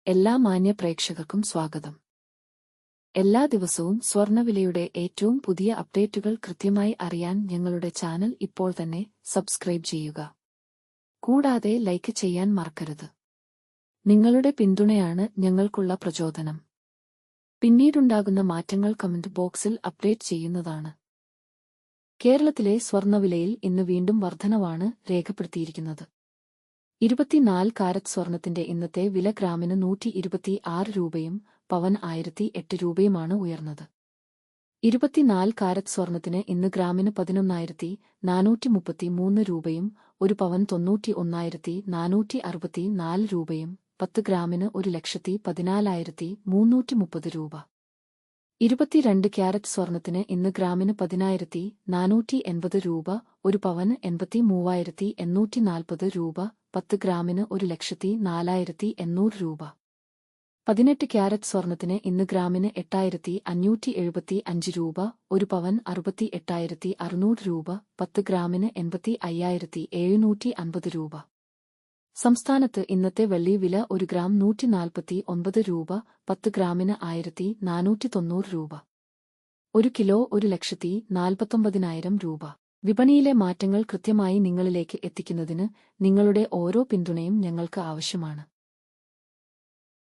എല്ലാ മാന്യ പ്രേക്ഷകർക്കും സ്വാഗതം. എല്ലാ ദിവസവും സ്വർണ്ണവിലയുടെ ഏറ്റവും പുതിയ അപ്ഡേറ്റുകൾ കൃത്യമായി അറിയാൻ ഞങ്ങളുടെ ചാനൽ ഇപ്പോൾ തന്നെ സബ്സ്ക്രൈബ് ചെയ്യുക. കൂടാതെ ലൈക്ക് ചെയ്യാൻ മറക്കരുത്. നിങ്ങളുടെ പിന്തുണയാണ് ഞങ്ങൾക്കുള്ള പ്രചോദനം. പിന്നീടുണ്ടാകുന്ന മാറ്റങ്ങൾ കമന്റ് ബോക്സിൽ അപ്ഡേറ്റ് ചെയ്യുന്നതാണ്. കേരളത്തിലെ സ്വർണ്ണവിലയിൽ ഇന്ന് വീണ്ടും വർധനവാണ് രേഖപ്പെടുത്തിയിരിക്കുന്നത്. 24 കാരറ്റ് സ്വർണത്തിന്റെ ഇന്നത്തെ വില ഗ്രാമിന് 126 രൂപയും പവൻ 1008 രൂപയുമാണ് ഉയർന്നത്. 24 കാരറ്റ് സ്വർണത്തിന് ഇന്ന് ഗ്രാമിന് 11,433 രൂപയും ഒരു പവൻ 91,464 രൂപയും 10 ഗ്രാമിന് 1,14,330 രൂപ. 22 ക്യാരറ്റ് സ്വർണത്തിന് ഇന്ന് ഗ്രാമിന് 10,480 രൂപ, ഒരു പവന് 83,840 രൂപ, 10 ഗ്രാമിന് 1,04,800 രൂപ. 18 ക്യാരറ്റ് സ്വർണത്തിന് ഇന്ന് ഗ്രാമിന് 8,575 രൂപ, ഒരു പവൻ 68,600 രൂപ, 10 ഗ്രാമിന് 85,750 രൂപ. സംസ്ഥാനത്ത് ഇന്നത്തെ വെള്ളി വില 1 ഗ്രാം 149 രൂപ, 10 ഗ്രാമിന് 1,490 രൂപ. 1 കിലോ 1,49,000 രൂപ. വിപണിയിലെ മാറ്റങ്ങൾ കൃത്യമായി നിങ്ങളിലേക്ക് എത്തിക്കുന്നതിന് നിങ്ങളുടെ ഓരോ പിന്തുണയും ഞങ്ങൾക്ക് ആവശ്യമാണ്.